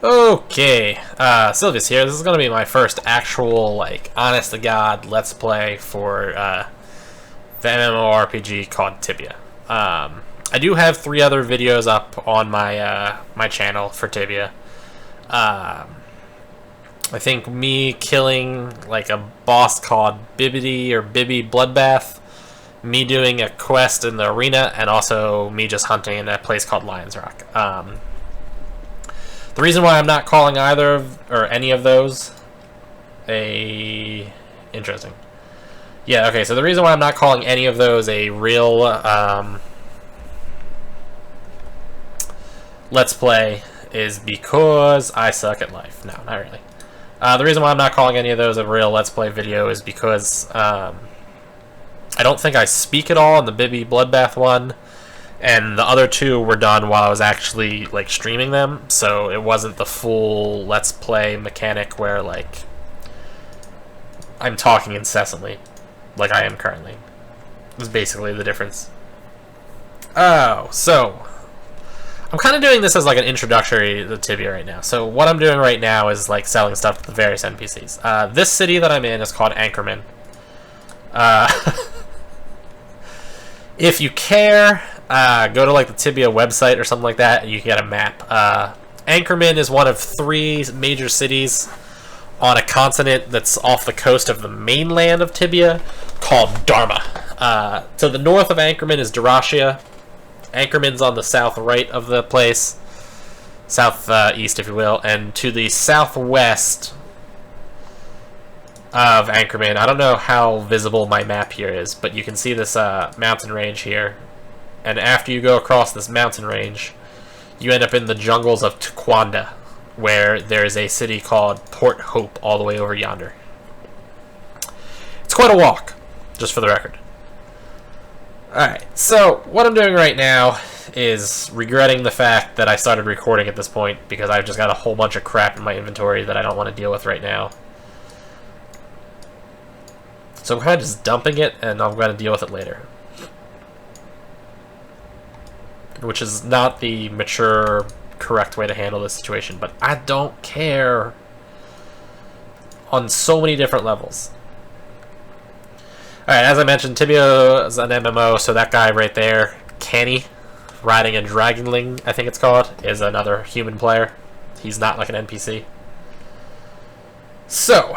Okay, Silveus here. This is gonna be my first actual, like, honest-to-God Let's Play for, the MMORPG called Tibia. I do have 3 other videos up on my, my channel for Tibia. I think me killing, like, a boss called Bibbidi or Bibby Bloodbath, me doing a quest in the arena, and also me just hunting in a place called Lion's Rock. The reason why I'm not calling either of, or any of those interesting. Yeah, okay, so the reason why I'm not calling any of those a real, Let's Play is because I suck at life. No, not really. The reason why I'm not calling any of those a real Let's Play video is because, I don't think I speak at all in the Bibby Bloodbath one. And the other 2 were done while I was actually, like, streaming them, so it wasn't the full Let's Play mechanic where, like, I'm talking incessantly, like I am currently. Is basically the difference. Oh, so I'm kind of doing this as, like, an introductory to Tibia right now. So what I'm doing right now is, like, selling stuff to the various NPCs. This city that I'm in is called Anchorman. If you care, go to like the Tibia website or something like that, and you can get a map. Anchorman is one of 3 major cities on a continent that's off the coast of the mainland of Tibia, called Dharma. To the north of Anchorman is Dyrachia. Anchorman's on the south right of the place, southeast, if you will, and to the southwest of Anchorman, I don't know how visible my map here is, but you can see this mountain range here. And after you go across this mountain range, you end up in the jungles of Tukwanda, where there is a city called Port Hope all the way over yonder. It's quite a walk, just for the record. Alright, so what I'm doing right now is regretting the fact that I started recording at this point, because I've just got a whole bunch of crap in my inventory that I don't want to deal with right now. So I'm kind of just dumping it, and I'm going to deal with it later. Which is not the mature, correct way to handle this situation, but I don't care on so many different levels. Alright, as I mentioned, Tibia is an MMO, so that guy right there, Canny, riding a Dragonling, I think it's called, is another human player. He's not like an NPC. So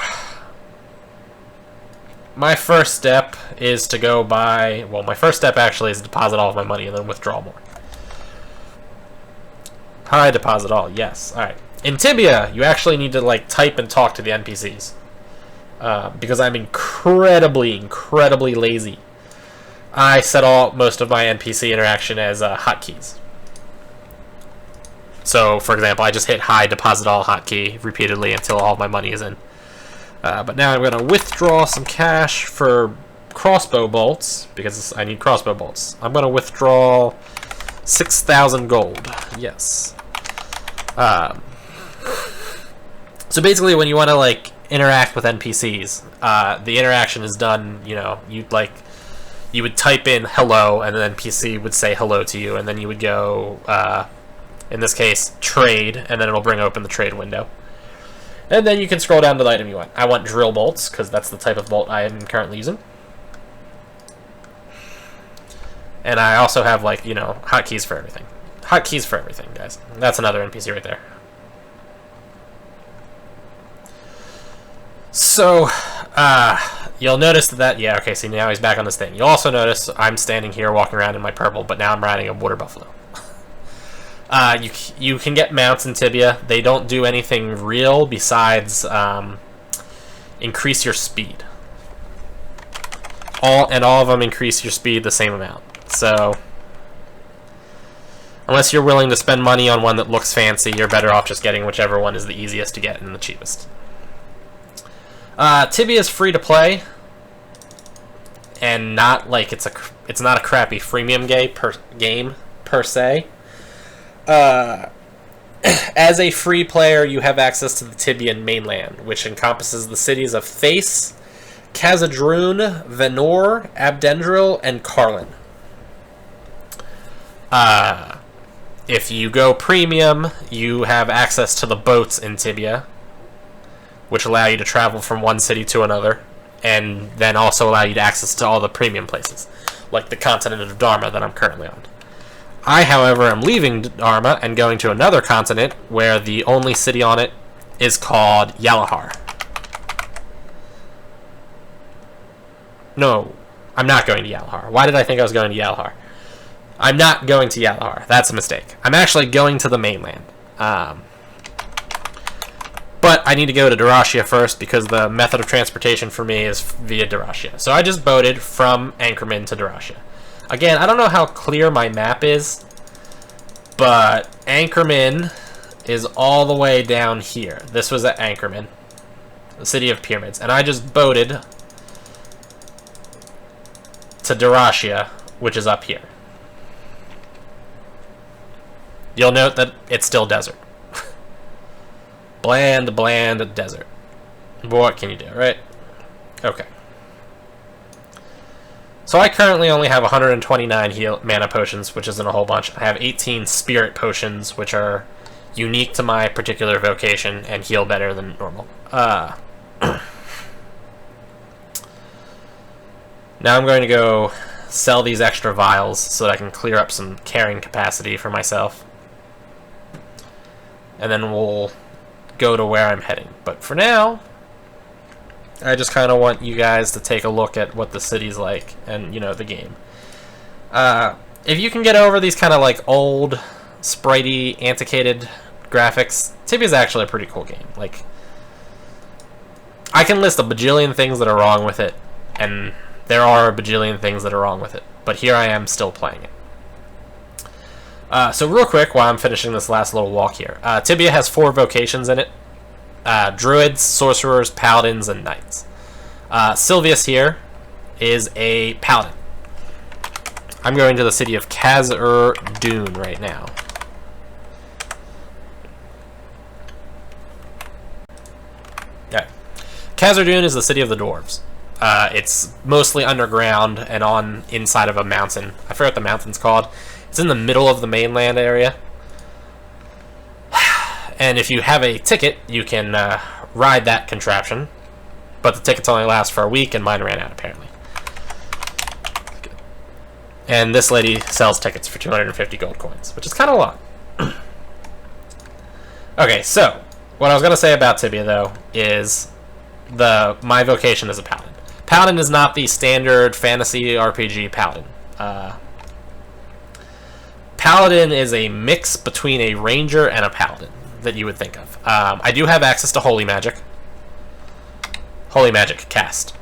my first step is to go buy, well, my first step actually is to deposit all of my money and then withdraw more. Hi, deposit all, yes. Alright. In Tibia, you actually need to, like, type and talk to the NPCs. Because I'm incredibly lazy. I set most of my NPC interaction as hotkeys. So, for example, I just hit hi, deposit all hotkey repeatedly until all of my money is in. But now I'm going to withdraw some cash for crossbow bolts, because I need crossbow bolts. I'm going to withdraw 6,000 gold. Yes. So basically, when you want to, like, interact with NPCs, the interaction is done, you know, you would type in hello, and the NPC would say hello to you, and then you would go, in this case, trade, and then it'll bring open the trade window. And then you can scroll down to the item you want. I want drill bolts, because that's the type of bolt I am currently using. And I also have, like, you know, hotkeys for everything. Hotkeys for everything, guys. That's another NPC right there. So, you'll notice that, yeah, okay, see, now he's back on this thing. You'll also notice I'm standing here walking around in my purple, but now I'm riding a water buffalo. You can get mounts in Tibia. They don't do anything real besides increase your speed. All of them increase your speed the same amount. So, unless you're willing to spend money on one that looks fancy, you're better off just getting whichever one is the easiest to get and the cheapest. Tibia is free to play, and not like it's not a crappy freemium game per se. As a free player, you have access to the Tibian mainland, which encompasses the cities of Thace, Khazad-dûm, Venor, Abdendril, and Carlin. If you go premium, you have access to the boats in Tibia, which allow you to travel from one city to another, and then also allow you to access to all the premium places, like the continent of Dharma that I'm currently on. I, however, am leaving Dharma and going to another continent where the only city on it is called Yalahar. No, I'm not going to Yalahar. Why did I think I was going to Yalahar? I'm not going to Yalahar. That's a mistake. I'm actually going to the mainland. But I need to go to Dyrachia first because the method of transportation for me is via Dyrachia. So I just boated from Anchorman to Dyrachia. Again, I don't know how clear my map is, but Anchorman is all the way down here. This was at Anchorman, the city of pyramids. And I just boated to Dyrachia, which is up here. You'll note that it's still desert. Bland desert. But what can you do, right? Okay. So I currently only have 129 mana potions, which isn't a whole bunch. I have 18 spirit potions, which are unique to my particular vocation and heal better than normal. Now I'm going to go sell these extra vials so that I can clear up some carrying capacity for myself. And then we'll go to where I'm heading. But for now, I just kind of want you guys to take a look at what the city's like and, you know, the game. If you can get over these kind of like old, spritey, antiquated graphics, Tibia's actually a pretty cool game. Like, I can list a bajillion things that are wrong with it, and there are a bajillion things that are wrong with it. But here I am still playing it. So real quick, while I'm finishing this last little walk here, Tibia has 4 vocations in it. Druids, sorcerers, paladins, and knights. Silveus here is a paladin. I'm going to the city of Khazad-dûm right now. Okay. Khazad-dûm is the city of the dwarves. It's mostly underground and on inside of a mountain. I forget what the mountain's called. It's in the middle of the mainland area. And if you have a ticket, you can ride that contraption. But the tickets only last for a week, and mine ran out, apparently. And this lady sells tickets for 250 gold coins, which is kind of a lot. Okay, so, what I was going to say about Tibia, though, is my vocation is a paladin. Paladin is not the standard fantasy RPG paladin. Paladin is a mix between a ranger and a paladin that you would think of. I do have access to holy magic. Holy magic cast.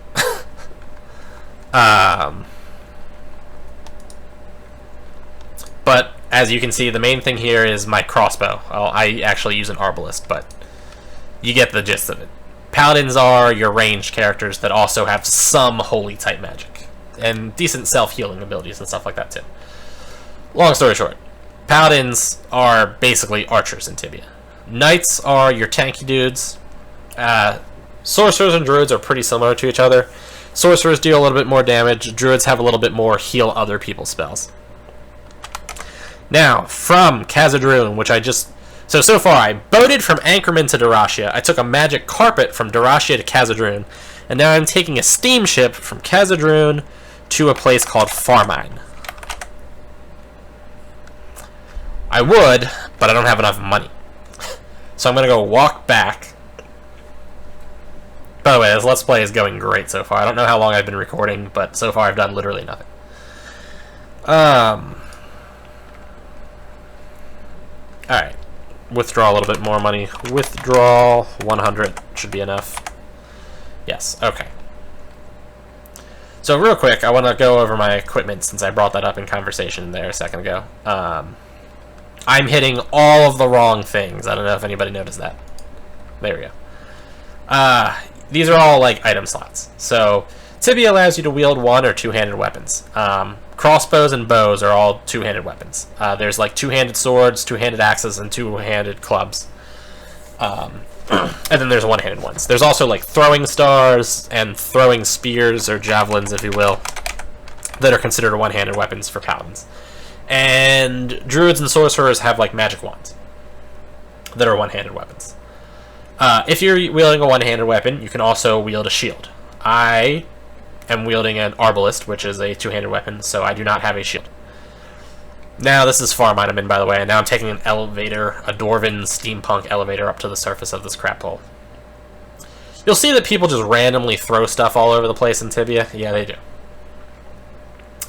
But as you can see, the main thing here is my crossbow. I actually use an arbalist, but you get the gist of it. Paladins are your ranged characters that also have some holy type magic and decent self-healing abilities and stuff like that too. Long story short, paladins are basically archers in Tibia. Knights are your tanky dudes. Sorcerers and druids are pretty similar to each other. Sorcerers deal a little bit more damage. Druids have a little bit more heal other people's spells. Now, from Khazad-dûm, which I just... So far, I boated from Anchorman to Dyrachia. I took a magic carpet from Dyrachia to Khazad-dûm. And now I'm taking a steamship from Khazad-dûm to a place called Farmine. I would, but I don't have enough money. So I'm going to go walk back. By the way, this Let's Play is going great so far. I don't know how long I've been recording, but so far I've done literally nothing. Alright. Withdraw a little bit more money. Withdraw 100 should be enough. Yes, okay. So real quick, I want to go over my equipment since I brought that up in conversation there a second ago. I'm hitting all of the wrong things. I don't know if anybody noticed that. There we go. These are all like item slots. So Tibia allows you to wield one or two-handed weapons. Crossbows and bows are all two-handed weapons. There's like two-handed swords, two-handed axes, and two-handed clubs. And then there's one-handed ones. There's also like throwing stars and throwing spears or javelins, if you will, that are considered one-handed weapons for paladins. And druids and sorcerers have like magic wands that are one-handed weapons. If you're wielding a one-handed weapon, you can also wield a shield. I am wielding an arbalist, which is a two-handed weapon, so I do not have a shield. Now, this is farm I'm in, by the way, and now I'm taking an elevator, a Dwarven steampunk elevator up to the surface of this crap hole. You'll see that people just randomly throw stuff all over the place in Tibia. Yeah, they do.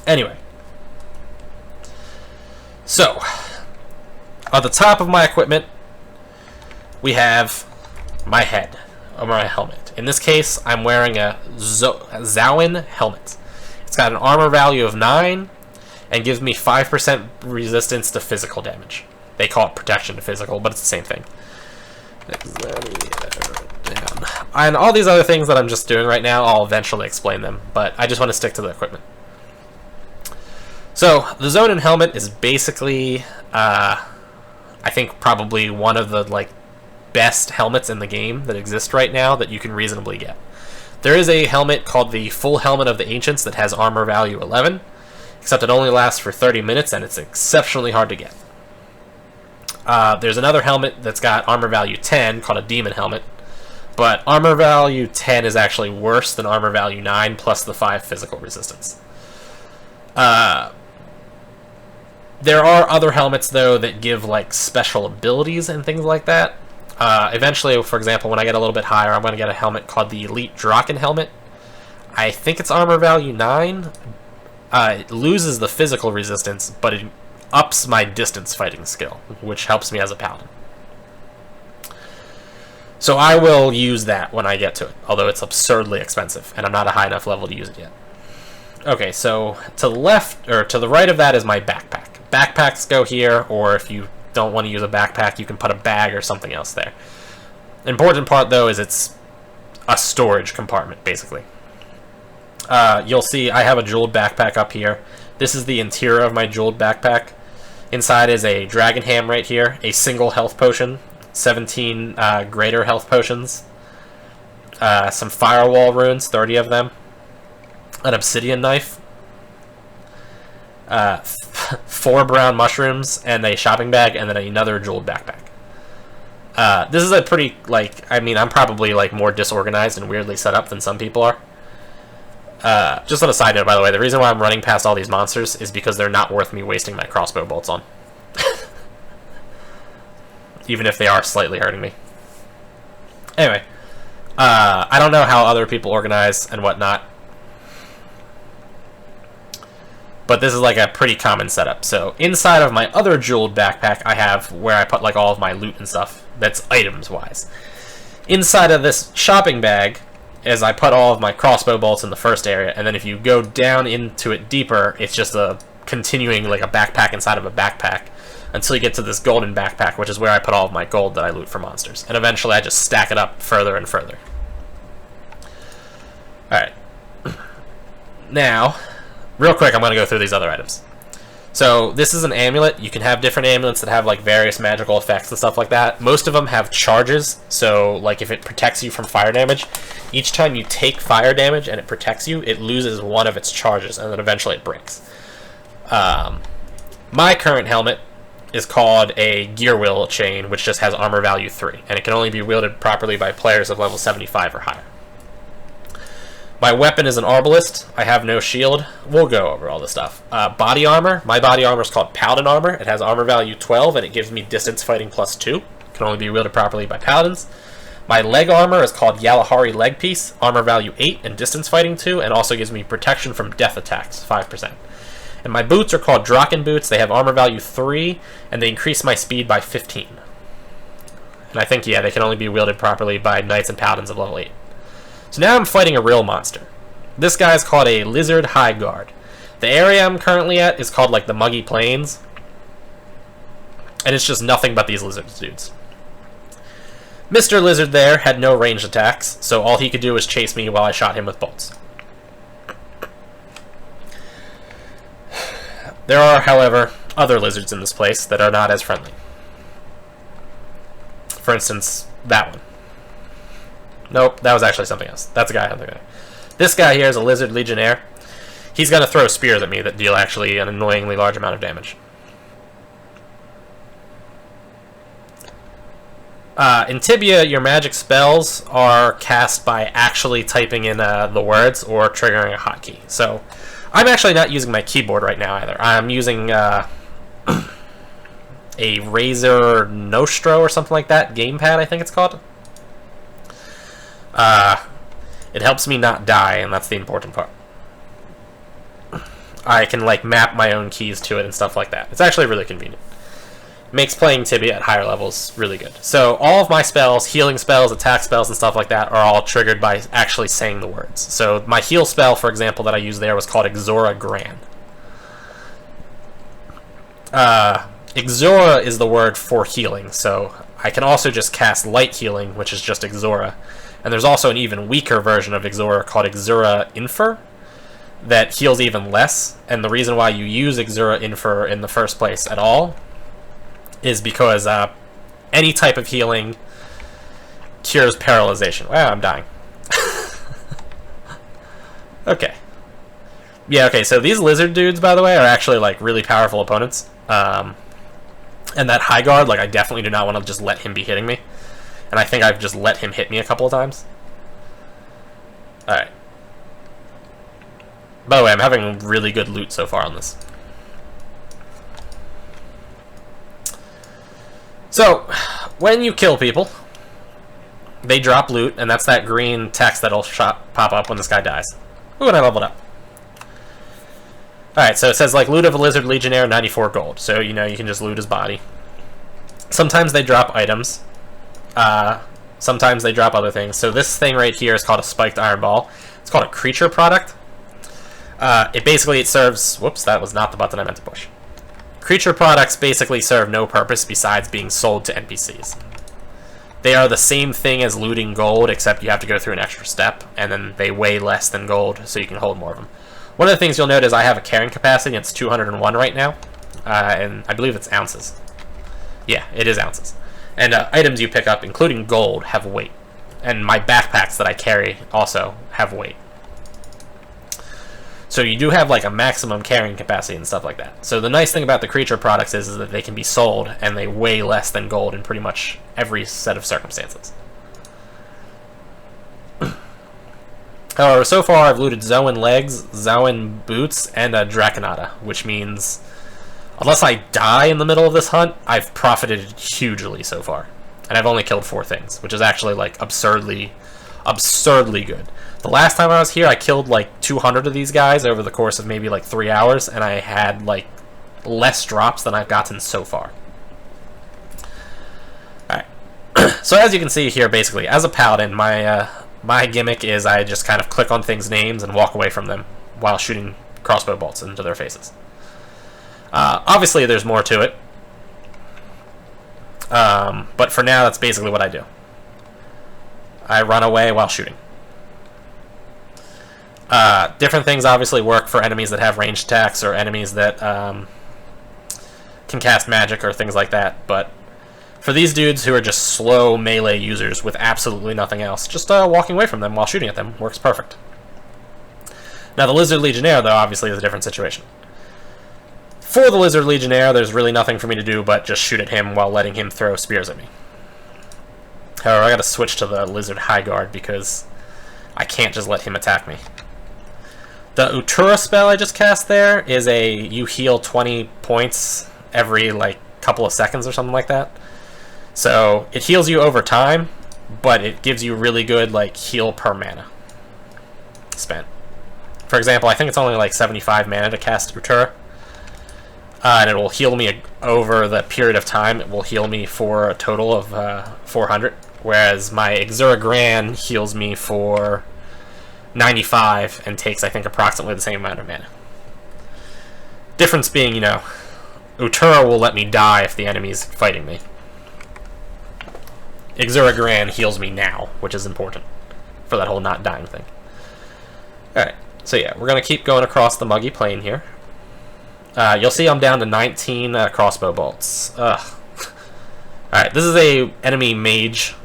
Anyway. So, at the top of my equipment, we have my head, or my helmet. In this case, I'm wearing a Zawin helmet. It's got an armor value of 9, and gives me 5% resistance to physical damage. They call it protection to physical, but it's the same thing. And all these other things that I'm just doing right now, I'll eventually explain them, but I just want to stick to the equipment. So, the Zonin helmet is basically, I think probably one of the best helmets in the game that exist right now that you can reasonably get. There is a helmet called the Full Helmet of the Ancients that has armor value 11, except it only lasts for 30 minutes and it's exceptionally hard to get. There's another helmet that's got armor value 10 called a Demon Helmet, but armor value 10 is actually worse than armor value 9 plus the 5 physical resistance. There are other helmets, though, that give special abilities and things like that. Eventually, for example, when I get a little bit higher, I'm going to get a helmet called the Elite Draken Helmet. I think it's armor value 9. It loses the physical resistance, but it ups my distance fighting skill, which helps me as a paladin. So I will use that when I get to it, although it's absurdly expensive, and I'm not a high enough level to use it yet. Okay, so to the left, or to the right of that is my backpack. Backpacks go here, or if you don't want to use a backpack, you can put a bag or something else there. The important part, though, is it's a storage compartment, basically. You'll see I have a jeweled backpack up here. This is the interior of my jeweled backpack. Inside is a dragon ham right here, a single health potion, 17 greater health potions, some firewall runes, 30 of them, an obsidian knife, 4 brown mushrooms, and a shopping bag, and then another jeweled backpack. This is a pretty, I'm probably more disorganized and weirdly set up than some people are. Just on a side note, by the way, the reason why I'm running past all these monsters is because they're not worth me wasting my crossbow bolts on. Even if they are slightly hurting me. Anyway, I don't know how other people organize and whatnot, but this is a pretty common setup. So inside of my other jeweled backpack, I have where I put all of my loot and stuff. That's items-wise. Inside of this shopping bag is I put all of my crossbow bolts in the first area, and then if you go down into it deeper, it's just a continuing a backpack inside of a backpack until you get to this golden backpack, which is where I put all of my gold that I loot for monsters. And eventually I just stack it up further and further. Alright. Now, real quick, I'm going to go through these other items. So, this is an amulet. You can have different amulets that have various magical effects and stuff like that. Most of them have charges, so if it protects you from fire damage, each time you take fire damage and it protects you, it loses one of its charges, and then eventually it breaks. My current helmet is called a Gear Wheel Chain, which just has armor value 3, and it can only be wielded properly by players of level 75 or higher. My weapon is an arbalist. I have no shield. We'll go over all this stuff. Body armor. My body armor is called Paladin armor. It has armor value 12, and it gives me distance fighting plus 2. It can only be wielded properly by paladins. My leg armor is called Yalahari leg piece. Armor value 8 and distance fighting 2, and also gives me protection from death attacks, 5%. And my boots are called Draken boots. They have armor value 3, and they increase my speed by 15. And I think, yeah, they can only be wielded properly by knights and paladins of level 8. So now I'm fighting a real monster. This guy is called a Lizard High Guard. The area I'm currently at is called the Muggy Plains. And it's just nothing but these lizard dudes. Mr. Lizard there had no ranged attacks, so all he could do was chase me while I shot him with bolts. There are, however, other lizards in this place that are not as friendly. For instance, that one. Nope, that was actually something else. That's a guy on the guy. This guy here is a lizard legionnaire. He's going to throw spears at me that deal actually an annoyingly large amount of damage. In Tibia, your magic spells are cast by actually typing in the words or triggering a hotkey. So I'm actually not using my keyboard right now either. I'm using a Razer Nostro or something like that, gamepad I think it's called. It helps me not die, and that's the important part. I can like map my own keys to it and stuff like that. It's actually really convenient. Makes playing Tibia at higher levels really good. So all of my spells, healing spells, attack spells, and stuff like that are all triggered by actually saying the words. So my heal spell, for example, that I used there was called Exora Gran. Exora is the word for healing, so I can also just cast Light Healing, which is just Exora. And there's also an even weaker version of Exora called Exora Infer that heals even less. And the reason why you use Exora Infer in the first place at all is because any type of healing cures paralyzation. Wow, I'm dying. Okay. Yeah, okay, so these lizard dudes, by the way, are actually, like, really powerful opponents. And that high guard, like, I definitely do not want to just let him be hitting me. And I think I've just let him hit me a couple of times. Alright. By the way, I'm having really good loot so far on this. So, when you kill people, they drop loot, and that's that green text that'll pop up when this guy dies. Ooh, and I leveled up. Alright, so it says, like, loot of a lizard legionnaire, 94 gold. So, you know, you can just loot his body. Sometimes they drop items. Sometimes they drop other things. So this thing right here is called a spiked iron ball. It's called a creature product. It serves... Whoops, that was not the button I meant to push. Creature products basically serve no purpose besides being sold to NPCs. They are the same thing as looting gold, except you have to go through an extra step, and then they weigh less than gold, so you can hold more of them. One of the things you'll note is I have a carrying capacity, it's 201 right now, and I believe it's ounces. Yeah, it is ounces. And items you pick up, including gold, have weight. And my backpacks that I carry also have weight. So you do have like a maximum carrying capacity and stuff like that. So the nice thing about the creature products is that they can be sold and they weigh less than gold in pretty much every set of circumstances. However, so far I've looted Zoan legs, Zoan boots, and a Draconata, which means unless I die in the middle of this hunt, I've profited hugely so far. And I've only killed 4 things, which is actually like absurdly good. The last time I was here, I killed like 200 of these guys over the course of maybe like 3 hours, and I had like less drops than I've gotten so far. Alright. So as you can see here, basically, as a paladin, my gimmick is I just kind of click on things' names and walk away from them while shooting crossbow bolts into their faces. Obviously, there's more to it. But for now, that's basically what I do. I run away while shooting. Different things obviously work for enemies that have ranged attacks or enemies that can cast magic or things like that, but for these dudes who are just slow melee users with absolutely nothing else, just walking away from them while shooting at them works perfect. Now the Lizard Legionnaire, though, obviously is a different situation. For the Lizard Legionnaire, there's really nothing for me to do but just shoot at him while letting him throw spears at me. However, I gotta switch to the Lizard High Guard because I can't just let him attack me. The Utura spell I just cast there is you heal 20 points every like couple of seconds or something like that. So it heals you over time, but it gives you really good like heal per mana spent. For example, I think it's only like 75 mana to cast Utura. And it will heal me over the period of time. It will heal me for a total of 400, whereas my Exura Gran heals me for 95 and takes, I think, approximately the same amount of mana. Difference being, you know, Utura will let me die if the enemy's fighting me. Exura Gran heals me now, which is important for that whole not dying thing. Alright, so yeah, we're going to keep going across the Muggy Plain here. You'll see I'm down to 19 crossbow bolts. Ugh. Alright, this is a enemy mage.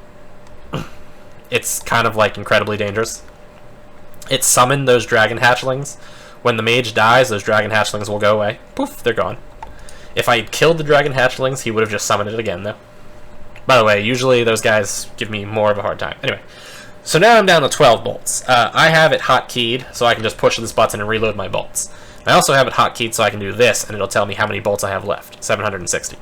It's kind of like incredibly dangerous. It summoned those dragon hatchlings. When the mage dies, those dragon hatchlings will go away. Poof, they're gone. If I had killed the dragon hatchlings, he would have just summoned it again, though. By the way, usually those guys give me more of a hard time. Anyway, so now I'm down to 12 bolts. I have it hotkeyed, so I can just push this button and reload my bolts. I also have it hotkeyed so I can do this, and it'll tell me how many bolts I have left. 760.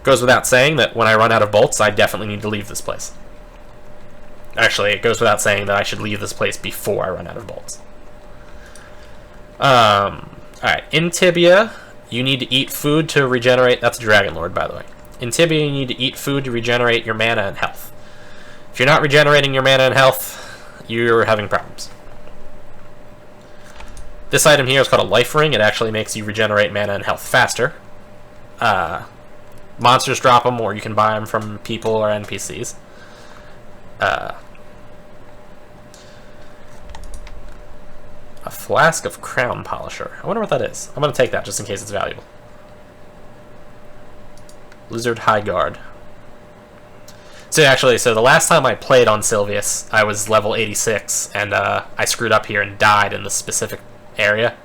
Goes without saying that when I run out of bolts, I definitely need to leave this place. Actually, it goes without saying that I should leave this place before I run out of bolts. Alright, in Tibia, you need to eat food to regenerate. That's a Dragon Lord, by the way. In Tibia, you need to eat food to regenerate your mana and health. If you're not regenerating your mana and health, you're having problems. This item here is called a Life Ring. It actually makes you regenerate mana and health faster. Monsters drop them, or you can buy them from people or NPCs. A flask of crown polisher. I wonder what that is. I'm going to take that just in case it's valuable. Lizard High Guard. So actually, the last time I played on Silveus, I was level 86, and I screwed up here and died in this specific area.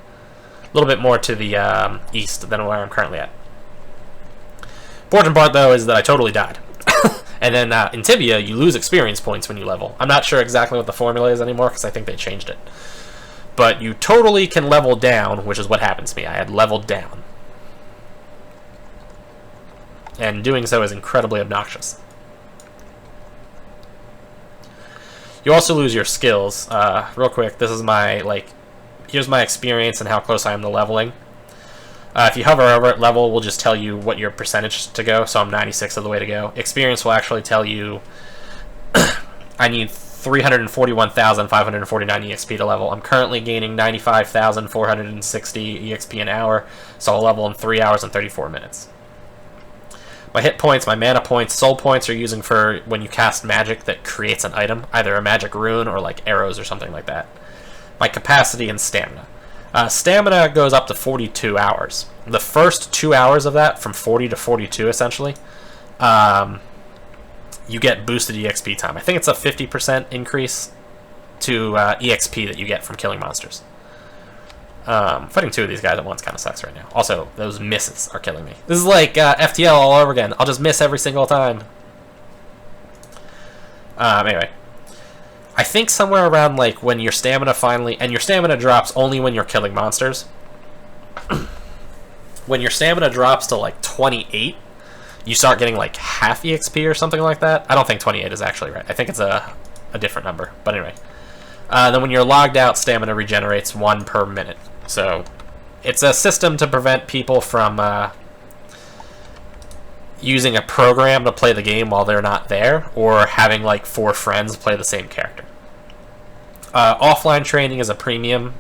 A little bit more to the east than where I'm currently at. Important part, though, is that I totally died. And then in Tibia, you lose experience points when you level. I'm not sure exactly what the formula is anymore, because I think they changed it. But you totally can level down, which is what happened to me. I had leveled down. And doing so is incredibly obnoxious. You also lose your skills. Real quick, this is my, here's my experience and how close I am to leveling. If you hover over it, level will just tell you what your percentage to go, so I'm 96 of the way to go. Experience will actually tell you I need 341,549 EXP to level. I'm currently gaining 95,460 EXP an hour, so I'll level in 3 hours and 34 minutes. My hit points, my mana points, soul points are using for when you cast magic that creates an item, either a magic rune or like arrows or something like that. My capacity and stamina. Stamina goes up to 42 hours. The first 2 hours of that, from 40 to 42 essentially, you get boosted EXP time. I think it's a 50% increase to EXP that you get from killing monsters. Fighting two of these guys at once kind of sucks right now. Also, those misses are killing me. This is like FTL all over again. I'll just miss every single time. Anyway. I think somewhere around when your stamina finally... And your stamina drops only when you're killing monsters. When your stamina drops to 28, you start getting half EXP or something like that. I don't think 28 is actually right. I think it's a different number. But anyway. Then when you're logged out, stamina regenerates 1 per minute. So it's a system to prevent people from using a program to play the game while they're not there, or having 4 friends play the same character. Offline training is a premium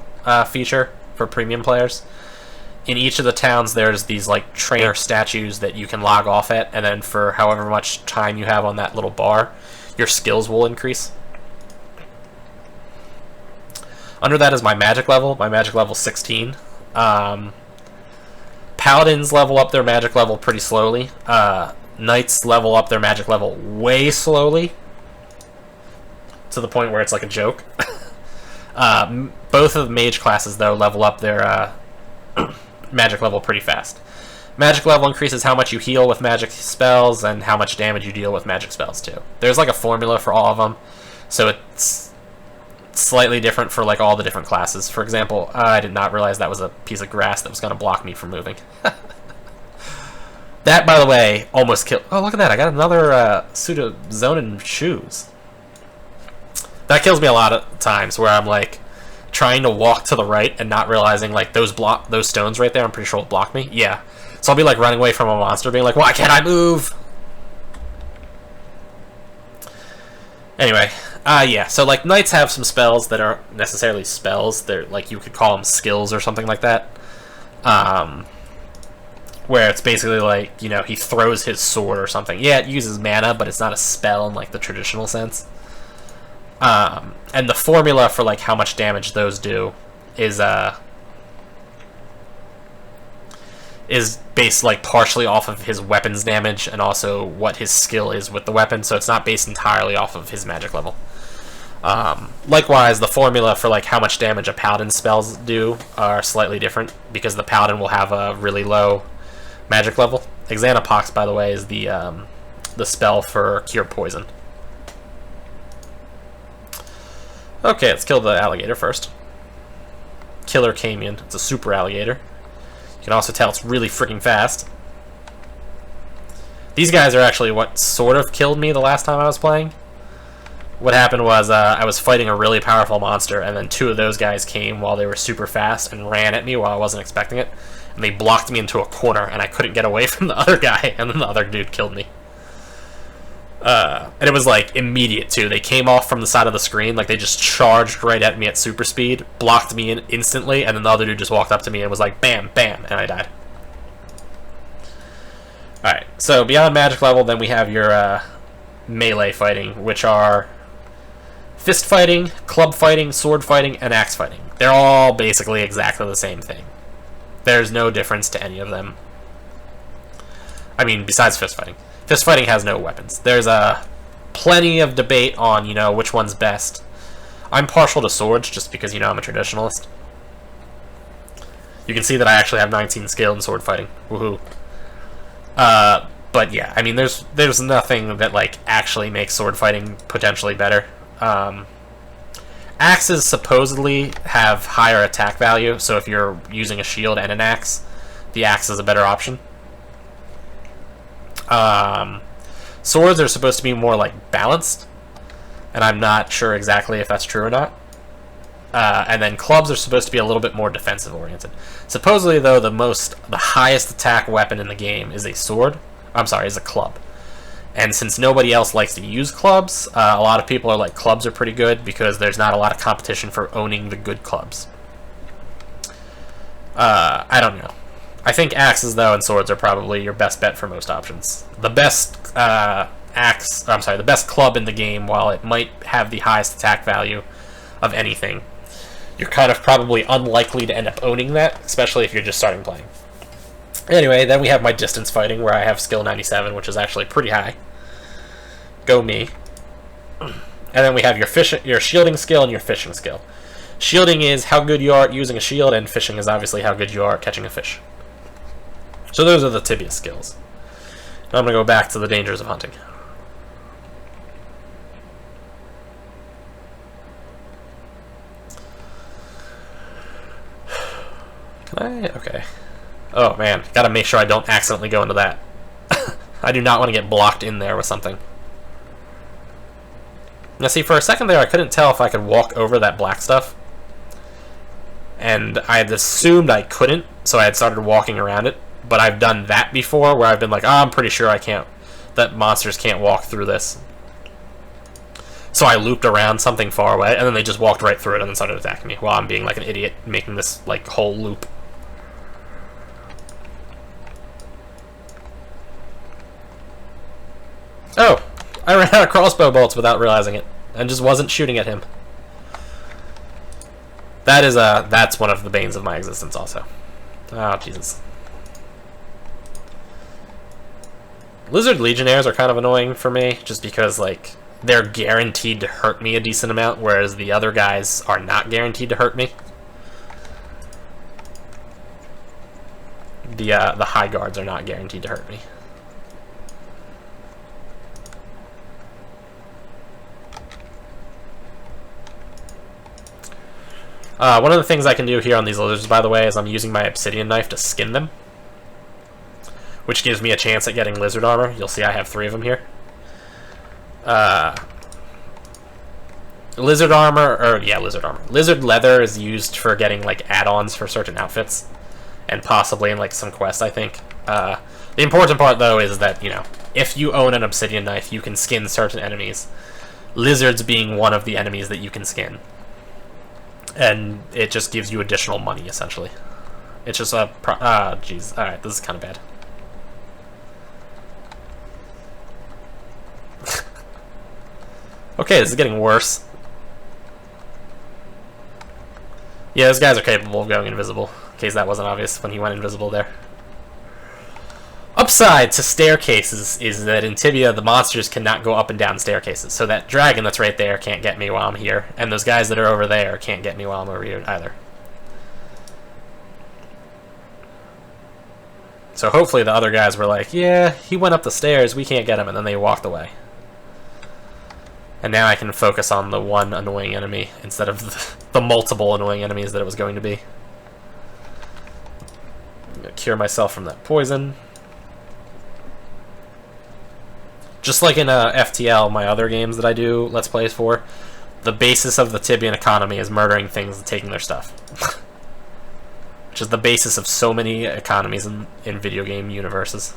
feature for premium players. In each of the towns, there's these trainer statues that you can log off at, and then for however much time you have on that little bar, your skills will increase. Under that is my magic level. My magic level is 16. Paladins level up their magic level pretty slowly. Knights level up their magic level way slowly, to the point where it's like a joke. Both of the mage classes, though, level up their magic level pretty fast. Magic level increases how much you heal with magic spells and how much damage you deal with magic spells, too. There's a formula for all of them, so it's slightly different for all the different classes. For example, I did not realize that was a piece of grass that was going to block me from moving. That, by the way, almost killed... Oh, look at that. I got another suit of Zonin shoes. That kills me a lot of times where I'm trying to walk to the right and not realizing those stones right there, I'm pretty sure will block me. Yeah. So I'll be running away from a monster being why can't I move? Anyway, yeah, so knights have some spells that aren't necessarily spells. They're you could call them skills or something like that. Where it's basically he throws his sword or something. Yeah, it uses mana, but it's not a spell in the traditional sense. And the formula for how much damage those do is based partially off of his weapons damage and also what his skill is with the weapon, so it's not based entirely off of his magic level. Likewise, the formula for how much damage a paladin spells do are slightly different, because the paladin will have a really low magic level. Xanapox, by the way, is the the spell for Cure Poison. Okay, let's kill the alligator first. Killer Camion. It's a super alligator. You can also tell it's really freaking fast. These guys are actually what sort of killed me the last time I was playing. What happened was I was fighting a really powerful monster, and then two of those guys came while they were super fast and ran at me while I wasn't expecting it. And they blocked me into a corner, and I couldn't get away from the other guy, and then the other dude killed me. And it was like immediate too. They came off from the side of the screen, like they just charged right at me at super speed, blocked me in instantly, and then the other dude just walked up to me and was like bam, bam, and I died. Alright, so beyond magic level, then we have your melee fighting, which are fist fighting, club fighting, sword fighting, and axe fighting. They're all basically exactly the same thing. There's no difference to any of them. I mean, besides fist fighting. Fist fighting has no weapons. There's plenty of debate on, you know, which one's best. I'm partial to swords just because, you know, I'm a traditionalist. You can see that I actually have 19 skill in sword fighting. Woohoo. But yeah, I mean, there's nothing that like actually makes sword fighting potentially better. Axes supposedly have higher attack value, so if you're using a shield and an axe, the axe is a better option. Swords are supposed to be more like balanced, and I'm not sure exactly if that's true or not. And then clubs are supposed to be a little bit more defensive oriented. Supposedly, though, the highest attack weapon in the game is a sword. I'm sorry, is a club. And since nobody else likes to use clubs, a lot of people are like, clubs are pretty good because there's not a lot of competition for owning the good clubs. I don't know. I think axes, though, and swords are probably your best bet for most options. The best the best club in the game, while it might have the highest attack value of anything, you're kind of probably unlikely to end up owning that, especially if you're just starting playing. Anyway, then we have my distance fighting, where I have skill 97, which is actually pretty high. Go me. And then we have your shielding skill and your fishing skill. Shielding is how good you are at using a shield, and fishing is obviously how good you are at catching a fish. So those are the Tibia skills. Now I'm going to go back to the dangers of hunting. Can I? Okay. Oh man, gotta make sure I don't accidentally go into that. I do not want to get blocked in there with something. Now see, for a second there I couldn't tell if I could walk over that black stuff. And I had assumed I couldn't, so I had started walking around it. But I've done that before, where I've been like, oh, I'm pretty sure I can't, that monsters can't walk through this. So I looped around something far away, and then they just walked right through it and then started attacking me while I'm being like an idiot, making this like whole loop. Oh, I ran out of crossbow bolts without realizing it, and just wasn't shooting at him. That is that's one of the banes of my existence also. Oh, Jesus. Lizard Legionnaires are kind of annoying for me, just because, like, they're guaranteed to hurt me a decent amount, whereas the other guys are not guaranteed to hurt me. The High Guards are not guaranteed to hurt me. One of the things I can do here on these lizards, by the way, is I'm using my obsidian knife to skin them, which gives me a chance at getting lizard armor. You'll see I have 3 of them here. Lizard leather is used for getting like add-ons for certain outfits, and possibly in like some quests, I think. The important part, though, is that, you know, if you own an obsidian knife, you can skin certain enemies. Lizards being one of the enemies that you can skin. And it just gives you additional money, essentially. It's just a... jeez. Alright, this is kind of bad. Okay, this is getting worse. Yeah, those guys are capable of going invisible, in case that wasn't obvious when he went invisible there. Upside to staircases is that in Tibia, the monsters cannot go up and down staircases. So that dragon that's right there can't get me while I'm here, and those guys that are over there can't get me while I'm over here either. So hopefully the other guys were like, yeah, he went up the stairs, we can't get him, and then they walked away. And now I can focus on the one annoying enemy instead of the multiple annoying enemies that it was going to be. I'm gonna cure myself from that poison. Just like in FTL, my other games that I do Let's Plays for, the basis of the Tibian economy is murdering things and taking their stuff. Which is the basis of so many economies in video game universes.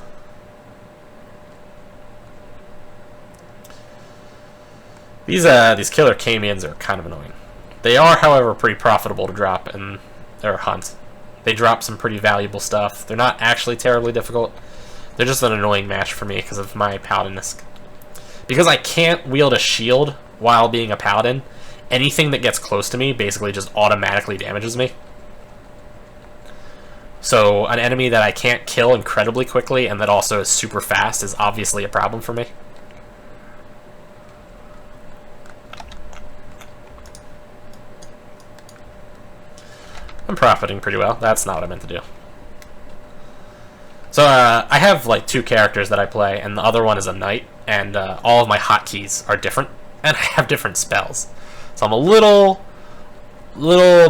These killer Camians are kind of annoying. They are, however, pretty profitable to drop in their hunt. They drop some pretty valuable stuff. They're not actually terribly difficult. They're just an annoying match for me because of my paladin-esque. Because I can't wield a shield while being a paladin, anything that gets close to me basically just automatically damages me. So an enemy that I can't kill incredibly quickly and that also is super fast is obviously a problem for me. I'm profiting pretty well. That's not what I meant to do. So I have like 2 characters that I play, and the other one is a knight, and all of my hotkeys are different, and I have different spells. So I'm a little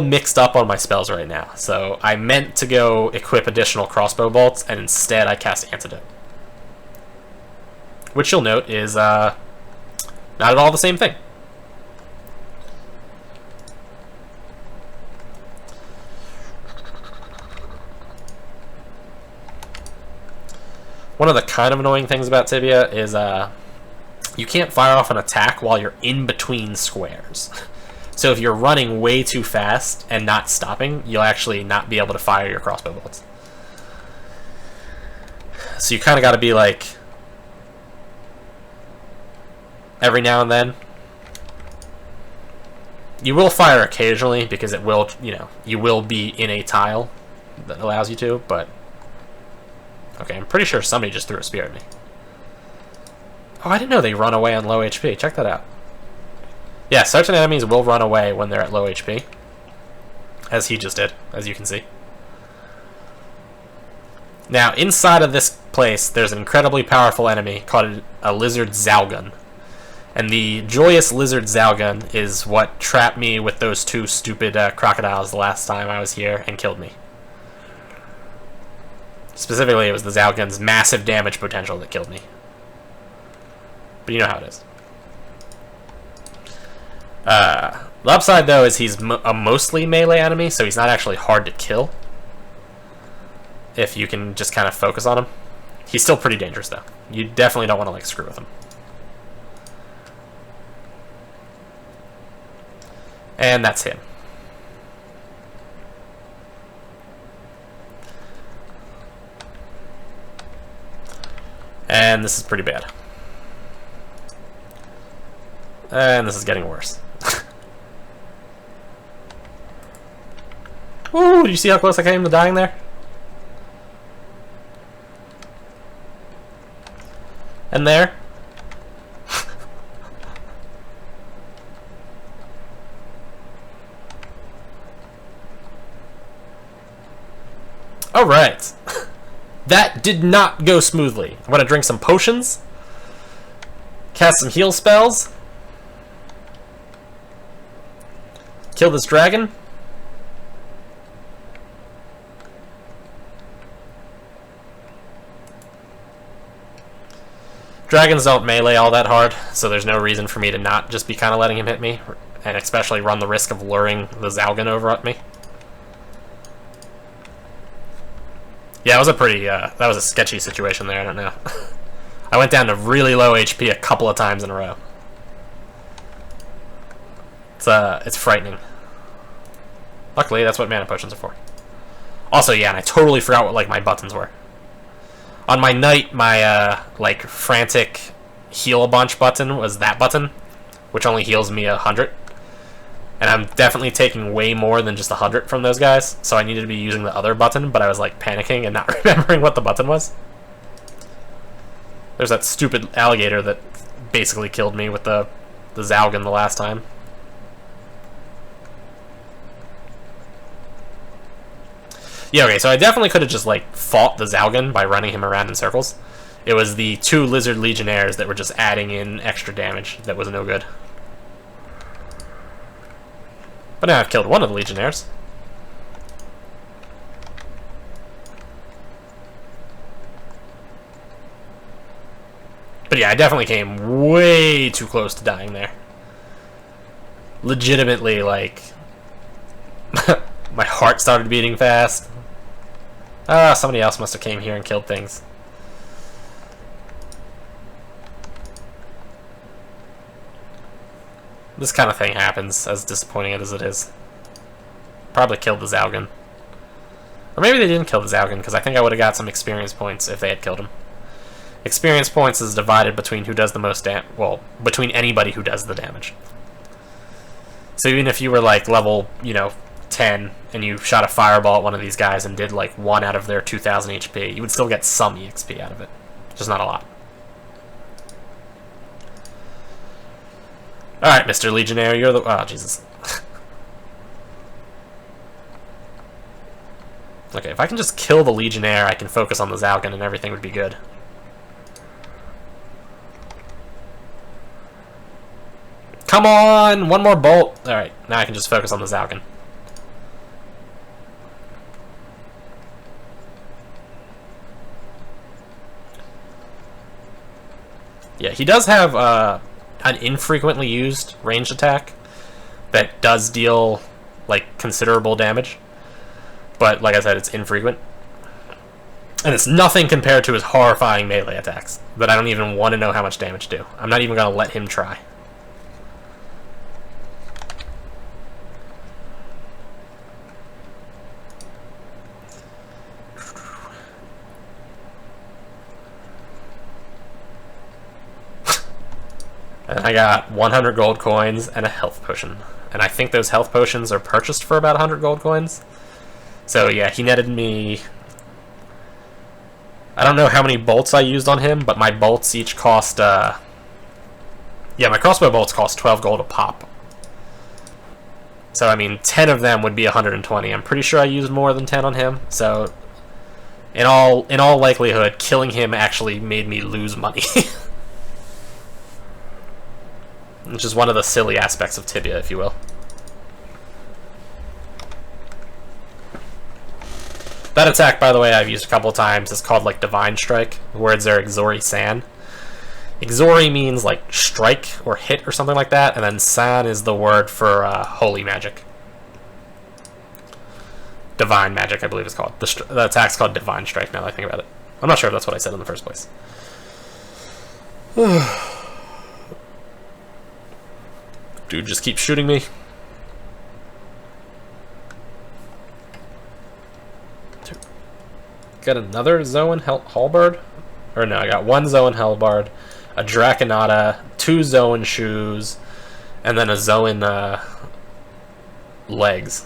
mixed up on my spells right now. So I meant to go equip additional crossbow bolts, and instead I cast Antidote. Which you'll note is not at all the same thing. One of the kind of annoying things about Tibia is you can't fire off an attack while you're in between squares. So if you're running way too fast and not stopping, you'll actually not be able to fire your crossbow bolts. So you kind of got to be like, every now and then. You will fire occasionally because it will, you will be in a tile that allows you to, but okay, I'm pretty sure somebody just threw a spear at me. Oh, I didn't know they run away on low HP. Check that out. Yeah, certain enemies will run away when they're at low HP. As he just did, as you can see. Now, inside of this place, there's an incredibly powerful enemy called a lizard Zalgun. And the joyous lizard Zalgun is what trapped me with those 2 stupid crocodiles the last time I was here and killed me. Specifically, it was the Zalgun's massive damage potential that killed me. But you know how it is. The upside, though, is he's a mostly melee enemy, so he's not actually hard to kill. If you can just kind of focus on him. He's still pretty dangerous, though. You definitely don't want to, like, screw with him. And that's him. And this is pretty bad. And this is getting worse. Ooh, did you see how close I came to dying there? And there. Alright. That did not go smoothly. I'm gonna drink some potions. Cast some heal spells. Kill this dragon. Dragons don't melee all that hard, so there's no reason for me to not just be kind of letting him hit me, and especially run the risk of luring the Zalgun over at me. Yeah, it was a pretty, that was a sketchy situation there, I don't know. I went down to really low HP a couple of times in a row. It's frightening. Luckily, that's what mana potions are for. Also, yeah, and I totally forgot what, like, my buttons were. On my knight, my, like, frantic heal a bunch button was that button, which only heals me 100. And I'm definitely taking way more than just 100 from those guys, so I needed to be using the other button, but I was, like, panicking and not remembering what the button was. There's that stupid alligator that basically killed me with the Zalgun the last time. Yeah, okay, so I definitely could have just, like, fought the Zalgan by running him around in circles. It was the 2 Lizard Legionnaires that were just adding in extra damage that was no good. But now I've killed one of the Legionnaires. But yeah, I definitely came way too close to dying there. Legitimately, like, my heart started beating fast. Ah, somebody else must have came here and killed things. This kind of thing happens, as disappointing as it is. Probably killed the Zalgan. Or maybe they didn't kill the Zalgan, because I think I would have got some experience points if they had killed him. Experience points is divided between who does the most damage. Well, between anybody who does the damage. So even if you were like level, 10, and you shot a fireball at one of these guys and did like 1 out of their 2,000 HP, you would still get some EXP out of it. Just not a lot. Alright, Mr. Legionnaire, you're the... Oh, Jesus. Okay, if I can just kill the Legionnaire, I can focus on the Zalgan and everything would be good. Come on! One more bolt! Alright, now I can just focus on the Zalgan. Yeah, he does have an infrequently used ranged attack that does deal, like, considerable damage. But, like I said, it's infrequent. And it's nothing compared to his horrifying melee attacks that I don't even want to know how much damage do. I'm not even going to let him try. And I got 100 gold coins and a health potion. And I think those health potions are purchased for about 100 gold coins. So yeah, he netted me... I don't know how many bolts I used on him, but my bolts each cost... Yeah, my crossbow bolts cost 12 gold a pop. So, I mean, 10 of them would be 120. I'm pretty sure I used more than 10 on him. So, in all likelihood, killing him actually made me lose money. Which is one of the silly aspects of Tibia, if you will. That attack, by the way, I've used a couple of times. It's called, like, Divine Strike. The words are Exori San. Exori means, like, strike or hit or something like that, and then San is the word for holy magic. Divine magic, I believe it's called. The attack's called Divine Strike, now that I think about it. I'm not sure if that's what I said in the first place. Dude, just keep shooting me. Got another Zoan Halberd? Or no, I got 1 Zoan Halberd, a Draconata, 2 Zoan shoes, and then a Zoan legs.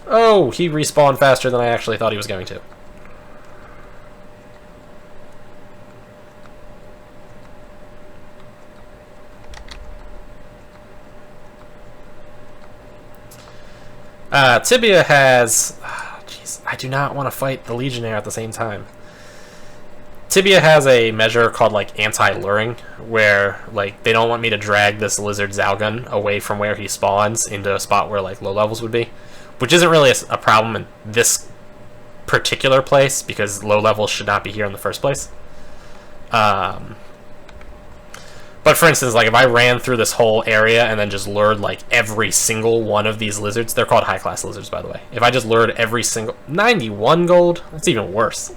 Oh, he respawned faster than I actually thought he was going to. Tibia has... Jeez, I do not want to fight the Legionnaire at the same time. Tibia has a measure called, like, anti-luring, where, like, they don't want me to drag this Lizard Zalgan away from where he spawns into a spot where, like, low levels would be. Which isn't really a problem in this particular place, because low levels should not be here in the first place. But for instance, like if I ran through this whole area and then just lured like every single one of these lizards, they're called high-class lizards, by the way. If I just lured every single... 91 gold? That's even worse.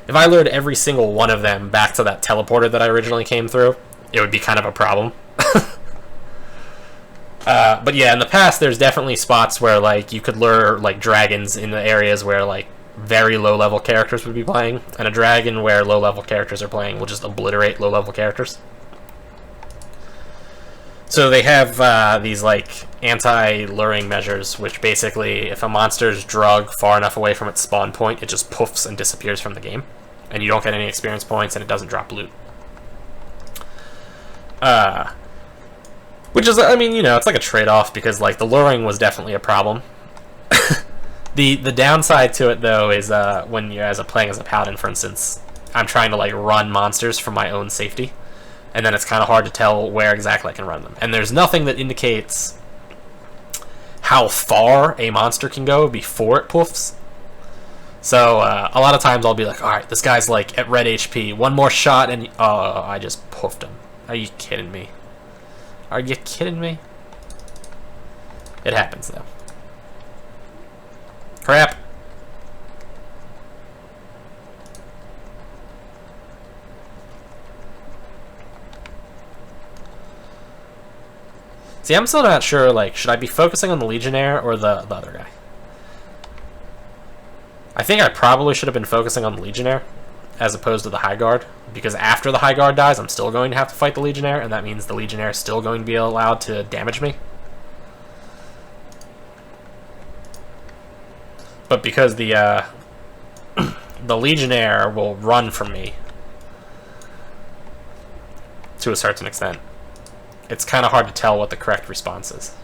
If I lured every single one of them back to that teleporter that I originally came through, it would be kind of a problem. But yeah, in the past, there's definitely spots where like you could lure like dragons in the areas where like very low-level characters would be playing, and a dragon where low-level characters are playing will just obliterate low-level characters. So they have these like anti-luring measures, which basically, if a monster's drug far enough away from its spawn point, it just poofs and disappears from the game, and you don't get any experience points, and it doesn't drop loot. Which is, I mean, you know, it's like a trade-off, because like the luring was definitely a problem, The downside to it though is when you're playing as a paladin, for instance, I'm trying to like run monsters for my own safety, and then it's kind of hard to tell where exactly I can run them. And there's nothing that indicates how far a monster can go before it poofs. So a lot of times I'll be like, all right, this guy's like at red HP, one more shot, and oh, I just poofed him. Are you kidding me? Are you kidding me? It happens though. Crap. See, I'm still not sure, like, should I be focusing on the Legionnaire or the other guy? I think I probably should have been focusing on the Legionnaire as opposed to the High Guard, because after the High Guard dies, I'm still going to have to fight the Legionnaire, and that means the Legionnaire is still going to be allowed to damage me. But because the Legionnaire will run from me to a certain extent, it's kind of hard to tell what the correct response is.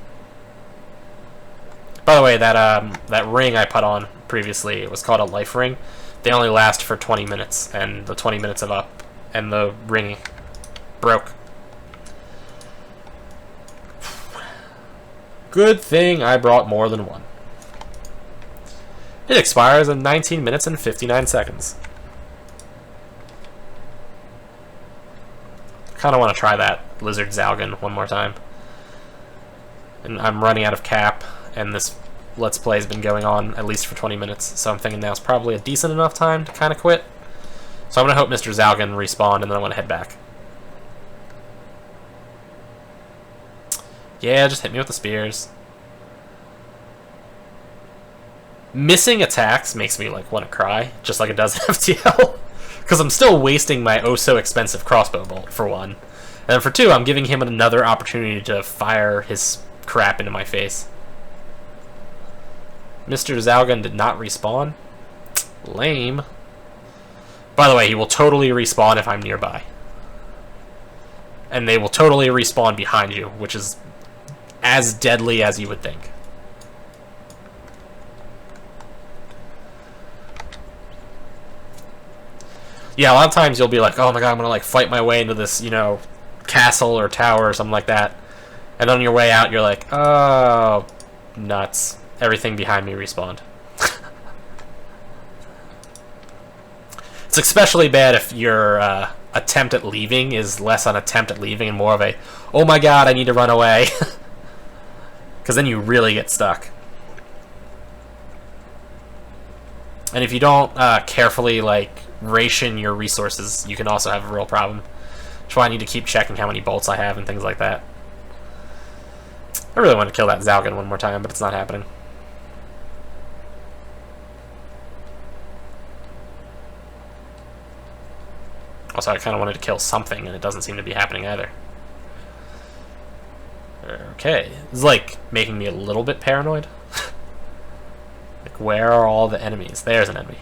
By the way, that ring I put on previously, it was called a life ring. They only last for 20 minutes, and the 20 minutes of up, and the ring broke. Good thing I brought more than one. It expires in 19 minutes and 59 seconds. Kind of want to try that Lizard Zalgan one more time. And I'm running out of cap, and this Let's Play has been going on at least for 20 minutes, so I'm thinking now's probably a decent enough time to kind of quit. So I'm going to hope Mr. Zalgan respawn, and then I want to head back. Yeah, just hit me with the spears. Missing attacks makes me like want to cry, just like it does in FTL. Because I'm still wasting my oh-so-expensive crossbow bolt, for one. And then for two, I'm giving him another opportunity to fire his crap into my face. Mr. Zalgan did not respawn. Lame. By the way, he will totally respawn if I'm nearby. And they will totally respawn behind you, which is as deadly as you would think. Yeah, a lot of times you'll be like, oh my god, I'm gonna like fight my way into this, you know, castle or tower or something like that. And on your way out, you're like, oh, nuts. Everything behind me respawned. It's especially bad if your attempt at leaving is less an attempt at leaving and more of a, oh my god, I need to run away. Because then you really get stuck. And if you don't carefully, like, ration your resources, you can also have a real problem. That's why I need to keep checking how many bolts I have and things like that. I really want to kill that Zalgan one more time, but it's not happening. Also, I kind of wanted to kill something, and it doesn't seem to be happening either. Okay. This is, like, making me a little bit paranoid. Like, where are all the enemies? There's an enemy.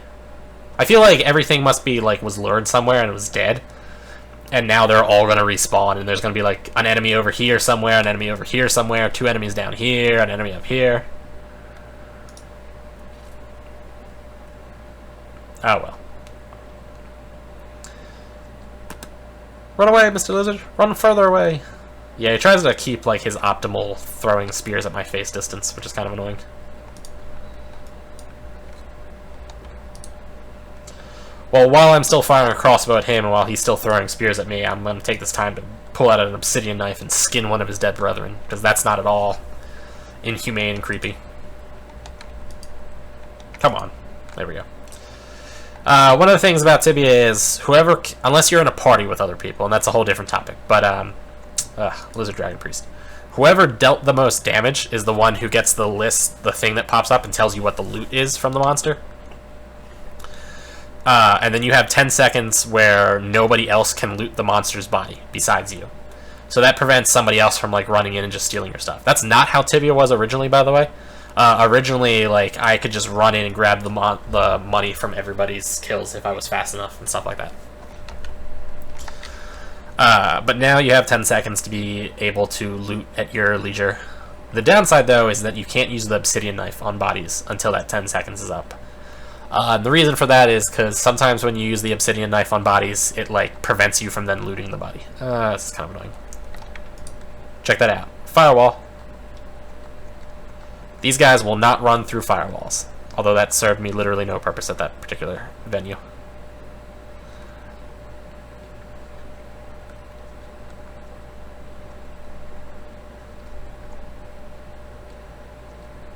I feel like everything must be, like, was lured somewhere and it was dead. And now they're all going to respawn, and there's going to be, like, an enemy over here somewhere, an enemy over here somewhere, two enemies down here, an enemy up here. Oh, well. Run away, Mr. Lizard. Run further away. Yeah, he tries to keep, like, his optimal throwing spears at my face distance, which is kind of annoying. Well, while I'm still firing a crossbow at him and while he's still throwing spears at me, I'm going to take this time to pull out an obsidian knife and skin one of his dead brethren, because that's not at all inhumane and creepy. Come on. There we go. One of the things about Tibia is whoever, unless you're in a party with other people, and that's a whole different topic, but, Lizard Dragon Priest. Whoever dealt the most damage is the one who gets the list, the thing that pops up and tells you what the loot is from the monster. And then you have 10 seconds where nobody else can loot the monster's body besides you. So that prevents somebody else from, like, running in and just stealing your stuff. That's not how Tibia was originally, by the way. Originally, like, I could just run in and grab the money from everybody's kills if I was fast enough and stuff like that. But now you have 10 seconds to be able to loot at your leisure. The downside, though, is that you can't use the obsidian knife on bodies until that 10 seconds is up. The reason for that is because sometimes when you use the obsidian knife on bodies, it like prevents you from then looting the body. This is kind of annoying. Check that out. Firewall. These guys will not run through firewalls, although that served me literally no purpose at that particular venue.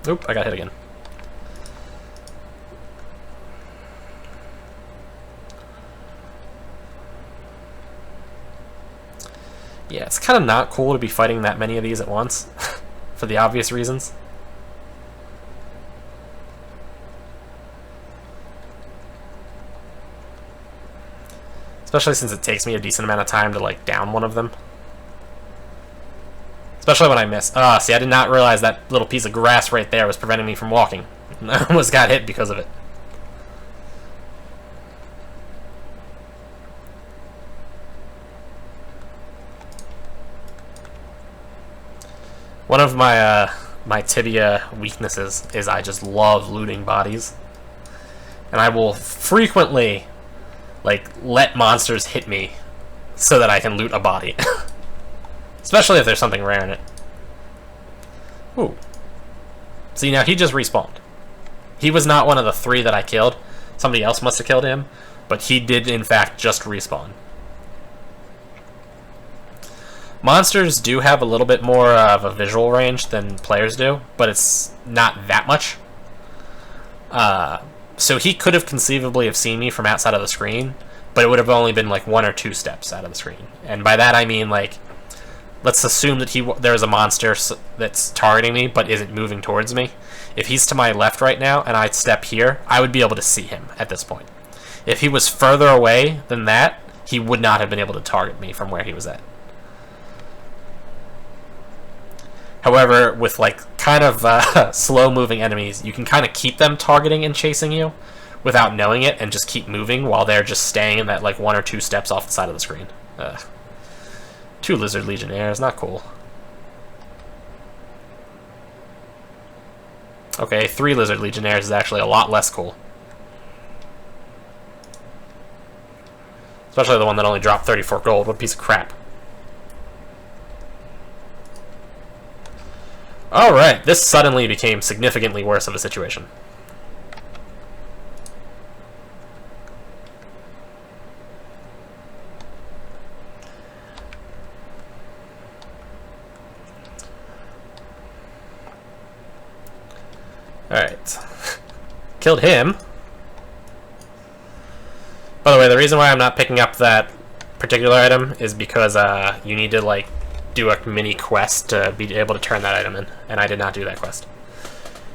Oop, I got hit again. Yeah, it's kind of not cool to be fighting that many of these at once, for the obvious reasons. Especially since it takes me a decent amount of time to, like, down one of them. Especially when I miss. Ah, see, I did not realize that little piece of grass right there was preventing me from walking. I almost got hit because of it. One of my my Tibia weaknesses is I just love looting bodies. And I will frequently, like, let monsters hit me so that I can loot a body. Especially if there's something rare in it. Ooh. See, now he just respawned. He was not one of the 3 that I killed. Somebody else must have killed him. But he did, in fact, just respawn. Monsters do have a little bit more of a visual range than players do, but it's not that much. So he could have conceivably have seen me from outside of the screen, but it would have only been like 1 or 2 steps out of the screen. And by that I mean, like, let's assume that there's a monster that's targeting me but isn't moving towards me. If he's to my left right now and I step here, I would be able to see him at this point. If he was further away than that, he would not have been able to target me from where he was at. However, with, like, kind of slow-moving enemies, you can kind of keep them targeting and chasing you without knowing it and just keep moving while they're just staying in that, like, 1 or 2 steps off the side of the screen. 2 lizard legionnaires, not cool. Okay, 3 lizard legionnaires is actually a lot less cool. Especially the one that only dropped 34 gold. What a piece of crap. Alright, this suddenly became significantly worse of a situation. Alright. Killed him. By the way, the reason why I'm not picking up that particular item is because you need to, like, do a mini quest to be able to turn that item in, and I did not do that quest.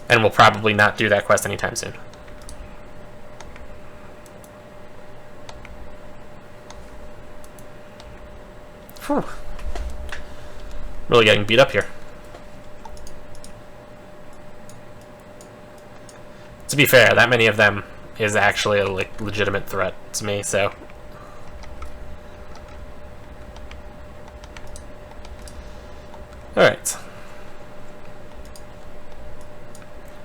And will probably not do that quest anytime soon. Whew. Really getting beat up here. To be fair, that many of them is actually a, like, legitimate threat to me, so... Alright.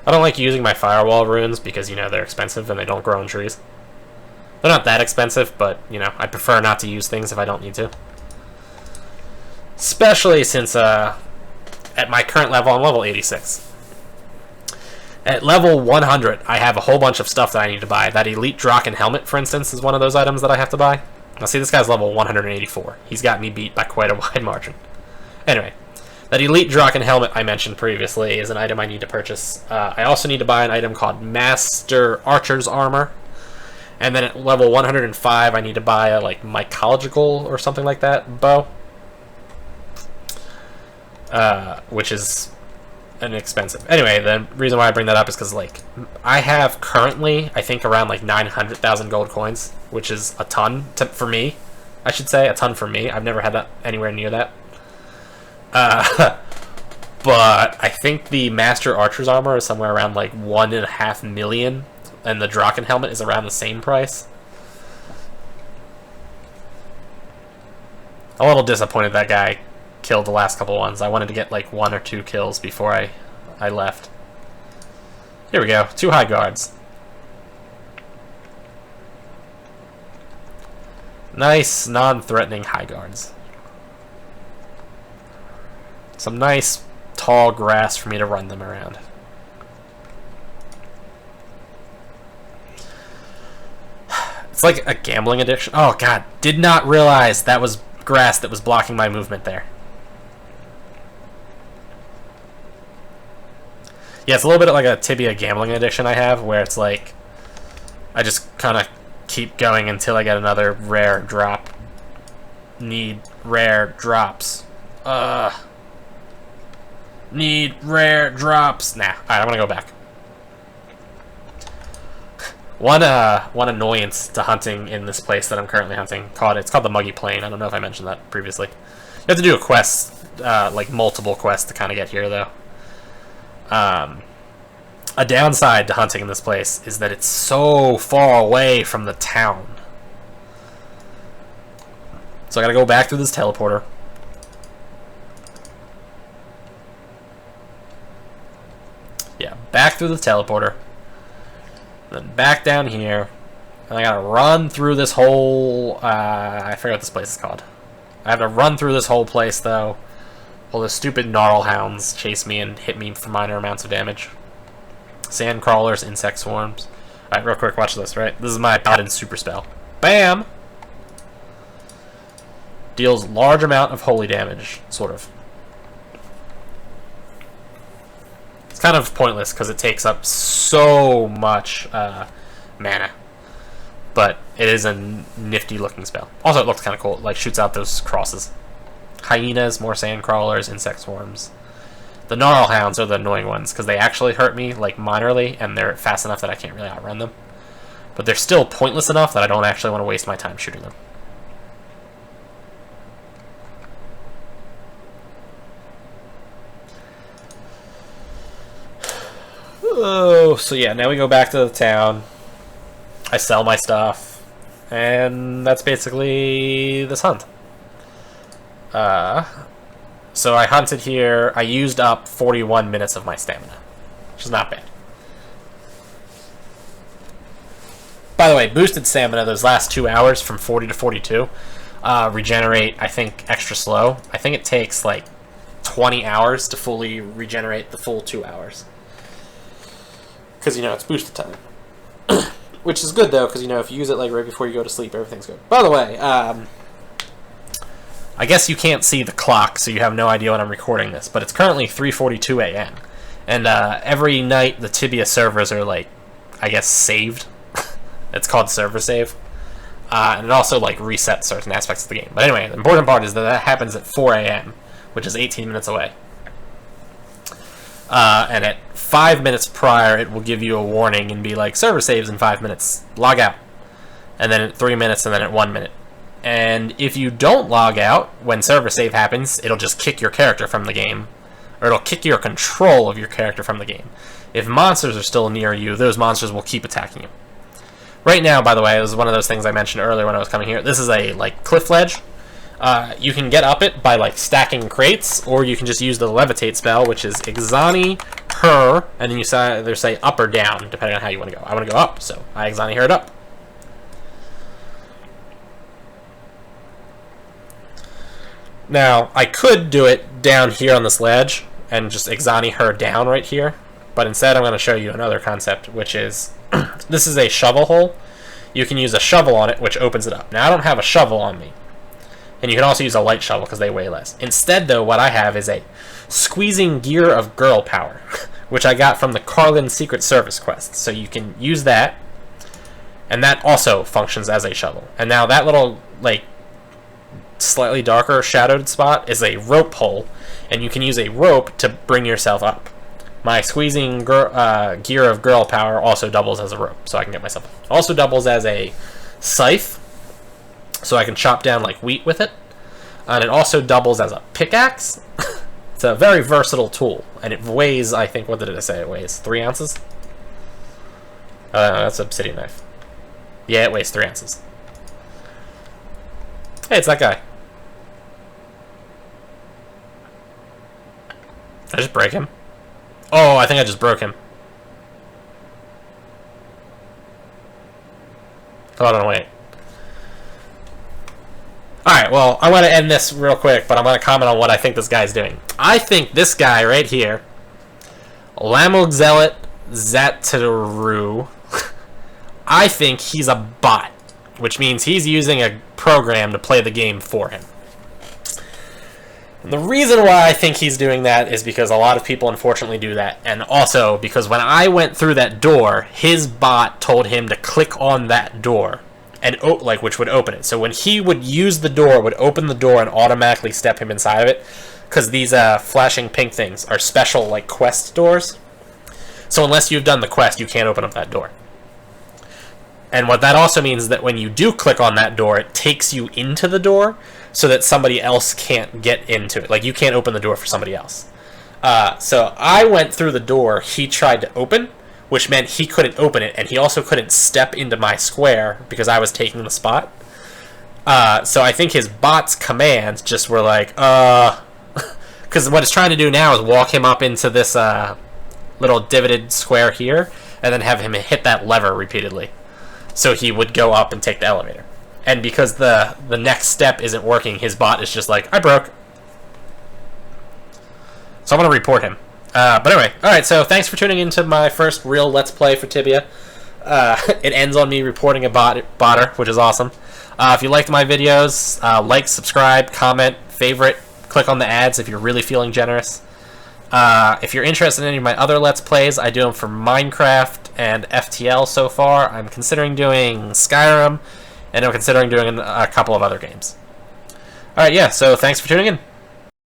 I don't like using my firewall runes because, you know, they're expensive and they don't grow on trees. They're not that expensive, but, you know, I prefer not to use things if I don't need to. Especially since, at my current level, I'm level 86. At level 100, I have a whole bunch of stuff that I need to buy. That Elite Draken Helmet, for instance, is one of those items that I have to buy. Now, see, this guy's level 184. He's got me beat by quite a wide margin. Anyway, that Elite Draken Helmet I mentioned previously is an item I need to purchase. I also need to buy an item called Master Archer's Armor. And then at level 105, I need to buy a, like, mycological or something like that bow. Which is inexpensive. Anyway, the reason why I bring that up is because, like, I have currently, I think, around, like, 900,000 gold coins, which is a ton for me. I should say, a ton for me. I've never had that anywhere near that. But I think the Master Archer's Armor is somewhere around, like, 1.5 million, and the Draken Helmet is around the same price. I'm a little disappointed that guy killed the last couple ones. I wanted to get like 1 or 2 kills before I left. Here we go. 2 high guards. Nice, non-threatening high guards. Some nice, tall grass for me to run them around. It's like a gambling addiction. Oh, God. Did not realize that was grass that was blocking my movement there. Yeah, it's a little bit like a Tibia gambling addiction I have, where it's like I just kind of keep going until I get another rare drop. Need rare drops. Need rare drops. Nah, alright, I'm gonna go back. One annoyance to hunting in this place that I'm currently hunting, it's called the Muggy Plain. I don't know if I mentioned that previously. You have to do a quest, like multiple quests to kind of get here, though. A downside to hunting in this place is that it's so far away from the town. So I gotta go back through this teleporter. Yeah, back through the teleporter. Then back down here. And I gotta run through this whole... I forget what this place is called. I have to run through this whole place, though. All the stupid gnarl hounds chase me and hit me for minor amounts of damage. Sand crawlers, insect swarms. Alright, real quick, watch this, right? This is my paladin super spell. Bam! Deals large amount of holy damage, sort of. It's kind of pointless because it takes up so much mana. But it is a nifty looking spell. Also, it looks kind of cool. It like shoots out those crosses. Hyenas, more sand crawlers, insect swarms. The gnarl hounds are the annoying ones because they actually hurt me like minorly, and they're fast enough that I can't really outrun them. But they're still pointless enough that I don't actually want to waste my time shooting them. Oh, so yeah, now we go back to the town. I sell my stuff, and that's basically this hunt. So I hunted here. I used up 41 minutes of my stamina, which is not bad. By the way, boosted stamina, those last 2 hours from 40 to 42, regenerate, I think, extra slow. I think it takes like 20 hours to fully regenerate the full 2 hours. Because, you know, it's boosted time. Which is good, though, because, you know, if you use it like right before you go to sleep, everything's good. By the way, I guess you can't see the clock, so you have no idea when I'm recording this, but it's currently 3:42 a.m. And every night the Tibia servers are, like, I guess, saved. It's called server save. And it also, like, resets certain aspects of the game. But anyway, the important part is that happens at 4 a.m., which is 18 minutes away. And at 5 minutes prior, it will give you a warning and be like, server saves in 5 minutes, log out. And then at 3 minutes, and then at 1 minute. And if you don't log out when server save happens, it'll just kick your character from the game. Or it'll kick your control of your character from the game. If monsters are still near you, those monsters will keep attacking you. Right now, by the way, this is one of those things I mentioned earlier when I was coming here. This is a like cliff ledge. You can get up it by like stacking crates, or you can just use the levitate spell, which is Exani her, and then you either say up or down, depending on how you want to go. I want to go up, so I Exani her it up. Now, I could do it down here on this ledge and just Exani her down right here, but instead I'm going to show you another concept, which is, this is a shovel hole. You can use a shovel on it, which opens it up. Now, I don't have a shovel on me, and you can also use a light shovel because they weigh less. Instead, though, what I have is a squeezing gear of girl power, which I got from the Carlin Secret Service quest. So you can use that, and that also functions as a shovel. And now that little, like, slightly darker shadowed spot is a rope hole, and you can use a rope to bring yourself up. My squeezing gear of girl power also doubles as a rope, so I can get myself up. Also doubles as a scythe, so I can chop down like wheat with it, and it also doubles as a pickaxe. It's a very versatile tool, and it weighs, I think, what did it say it weighs? 3 ounces? That's an obsidian knife. Yeah, it weighs 3 ounces. Hey, it's that guy. Did I just break him? Oh, I think I just broke him. Hold on, wait. Alright, well, I want to end this real quick, but I'm going to comment on what I think this guy's doing. I think this guy right here, Lamogzelet Zataru, I think he's a bot, which means he's using a program to play the game for him. And the reason why I think he's doing that is because a lot of people unfortunately do that, and also because when I went through that door, his bot told him to click on that door, and which would open it. So when he would use the door, it would open the door and automatically step him inside of it, because these flashing pink things are special like quest doors. So unless you've done the quest, you can't open up that door. And what that also means is that when you do click on that door, it takes you into the door so that somebody else can't get into it. Like, you can't open the door for somebody else. So I went through the door he tried to open, which meant he couldn't open it, and he also couldn't step into my square because I was taking the spot. So I think his bot's commands just were like, because what it's trying to do now is walk him up into this little divoted square here, and then have him hit that lever repeatedly. So he would go up and take the elevator. And because the next step isn't working, his bot is just like, I broke. So I'm going to report him. But anyway, alright, so thanks for tuning into my first real Let's Play for Tibia. It ends on me reporting a botter, which is awesome. If you liked my videos, like, subscribe, comment, favorite, click on the ads if you're really feeling generous. If you're interested in any of my other Let's Plays, I do them for Minecraft and FTL so far. I'm considering doing Skyrim, and I'm considering doing a couple of other games. Alright, yeah, so thanks for tuning in.